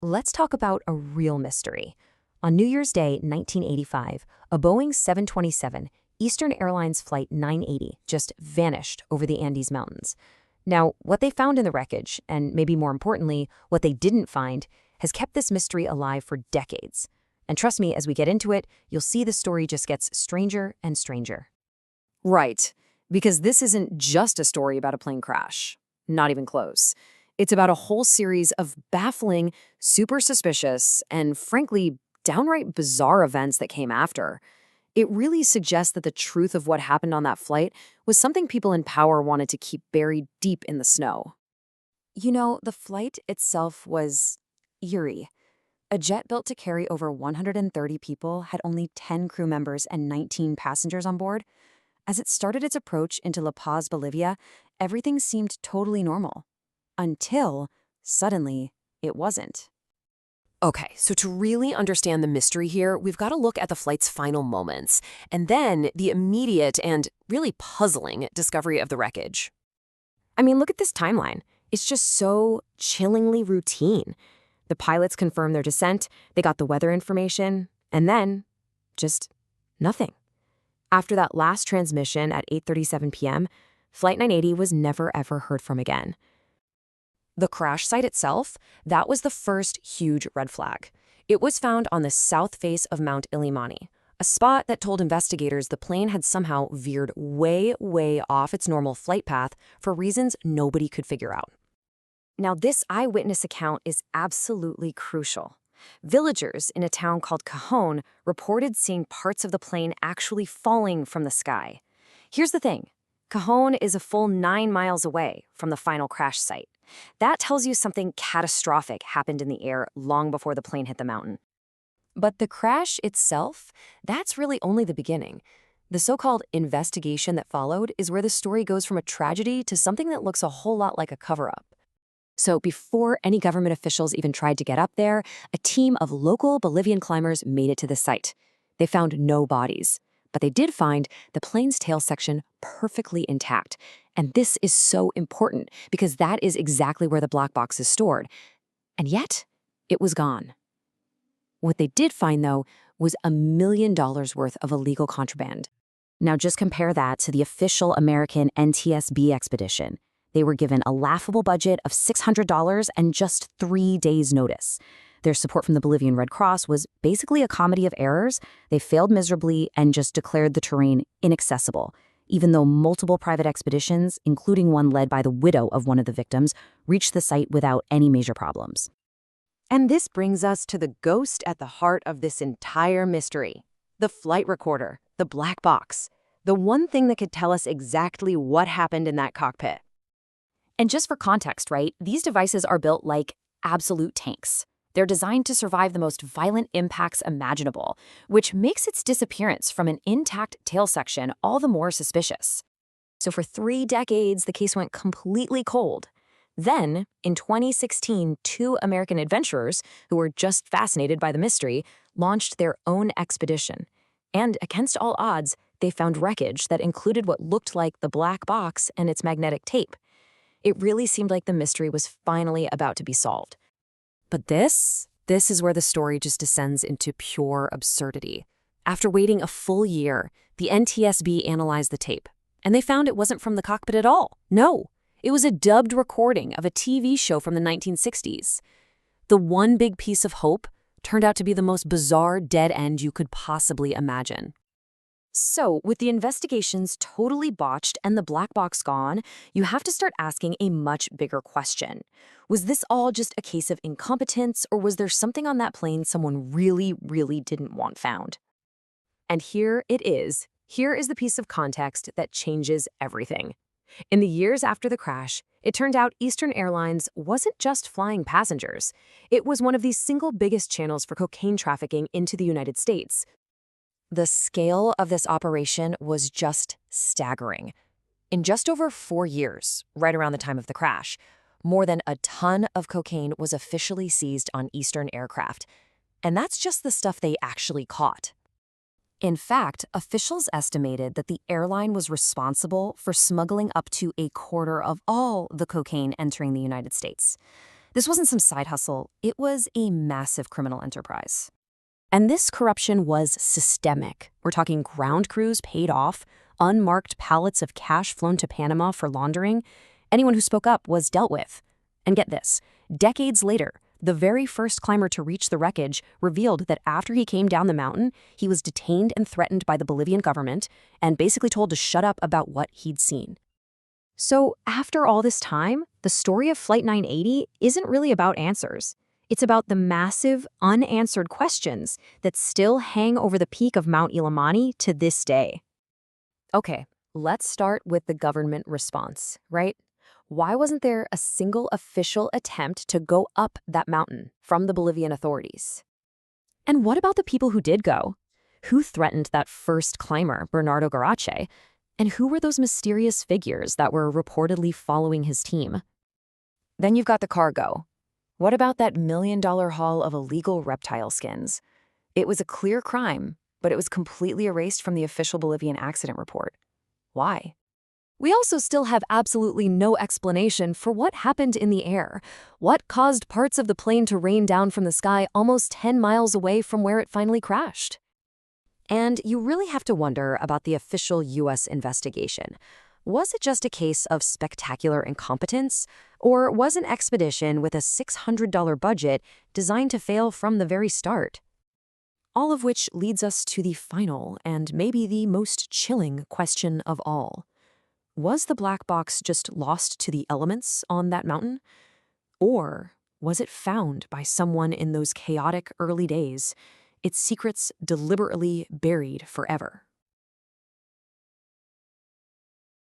Let's talk about a real mystery. On New Year's Day, 1985, a Boeing 727 Eastern Airlines Flight 980 just vanished over the Andes Mountains. Now, what they found in the wreckage, and maybe more importantly, what they didn't find, has kept this mystery alive for decades. And trust me, as we get into it, you'll see the story just gets stranger and stranger. Right, because this isn't just a story about a plane crash. Not even close. It's about a whole series of baffling, super suspicious, and frankly, downright bizarre events that came after. It really suggests that the truth of what happened on that flight was something people in power wanted to keep buried deep in the snow. You know, the flight itself was eerie. A jet built to carry over 130 people had only 10 crew members and 19 passengers on board. As it started its approach into La Paz, Bolivia, everything seemed totally normal. Until, suddenly, it wasn't. Okay, so to really understand the mystery here, we've got to look at the flight's final moments, and then the immediate and really puzzling discovery of the wreckage. I mean, look at this timeline. It's just so chillingly routine. The pilots confirmed their descent, they got the weather information, and then just nothing. After that last transmission at 8:37 p.m., Flight 980 was never ever heard from again. The crash site itself, that was the first huge red flag. It was found on the south face of Mount Illimani, a spot that told investigators the plane had somehow veered way, way off its normal flight path for reasons nobody could figure out. Now, this eyewitness account is absolutely crucial. Villagers in a town called Cajon reported seeing parts of the plane actually falling from the sky. Here's the thing. Cajon is a full 9 miles away from the final crash site. That tells you something catastrophic happened in the air long before the plane hit the mountain. But the crash itself, that's really only the beginning. The so-called investigation that followed is where the story goes from a tragedy to something that looks a whole lot like a cover-up. So before any government officials even tried to get up there, a team of local Bolivian climbers made it to the site. They found no bodies, but they did find the plane's tail section perfectly intact. And this is so important because that is exactly where the black box is stored. And yet, it was gone. What they did find, though, was $1 million worth of illegal contraband. Now just compare that to the official American NTSB expedition. They were given a laughable budget of $600 and just 3 days' notice. Their support from the Bolivian Red Cross was basically a comedy of errors. They failed miserably and just declared the terrain inaccessible, even though multiple private expeditions, including one led by the widow of one of the victims, reached the site without any major problems. And this brings us to the ghost at the heart of this entire mystery. The flight recorder, the black box, the one thing that could tell us exactly what happened in that cockpit. And just for context, right, these devices are built like absolute tanks. They're designed to survive the most violent impacts imaginable, which makes its disappearance from an intact tail section all the more suspicious. So for 3 decades, the case went completely cold. Then, in 2016, 2 American adventurers, who were just fascinated by the mystery, launched their own expedition. And against all odds, they found wreckage that included what looked like the black box and its magnetic tape. It really seemed like the mystery was finally about to be solved. But this is where the story just descends into pure absurdity. After waiting a full year, the NTSB analyzed the tape, and they found it wasn't from the cockpit at all. No, it was a dubbed recording of a TV show from the 1960s. The one big piece of hope turned out to be the most bizarre dead end you could possibly imagine. So, with the investigations totally botched and the black box gone, you have to start asking a much bigger question. Was this all just a case of incompetence, or was there something on that plane someone really, really didn't want found? And here it is. Here is the piece of context that changes everything. In the years after the crash, it turned out Eastern Airlines wasn't just flying passengers. It was one of the single biggest channels for cocaine trafficking into the United States. The scale of this operation was just staggering. In just over 4 years, right around the time of the crash, more than a ton of cocaine was officially seized on Eastern aircraft. And that's just the stuff they actually caught. In fact, officials estimated that the airline was responsible for smuggling up to 1/4 of all the cocaine entering the United States. This wasn't some side hustle, it was a massive criminal enterprise. And this corruption was systemic. We're talking ground crews paid off, unmarked pallets of cash flown to Panama for laundering. Anyone who spoke up was dealt with. And get this, decades later, the very first climber to reach the wreckage revealed that after he came down the mountain, he was detained and threatened by the Bolivian government and basically told to shut up about what he'd seen. So after all this time, the story of Flight 980 isn't really about answers. It's about the massive, unanswered questions that still hang over the peak of Mount Illimani to this day. Okay, let's start with the government response, right? Why wasn't there a single official attempt to go up that mountain from the Bolivian authorities? And what about the people who did go? Who threatened that first climber, Bernardo Garace? And who were those mysterious figures that were reportedly following his team? Then you've got the cargo. What about that million-dollar haul of illegal reptile skins? It was a clear crime, but it was completely erased from the official Bolivian accident report. Why? We also still have absolutely no explanation for what happened in the air. What caused parts of the plane to rain down from the sky almost 10 miles away from where it finally crashed? And you really have to wonder about the official U.S. investigation. Was it just a case of spectacular incompetence, or was an expedition with a $600 budget designed to fail from the very start? All of which leads us to the final and maybe the most chilling question of all. Was the black box just lost to the elements on that mountain? Or was it found by someone in those chaotic early days, its secrets deliberately buried forever?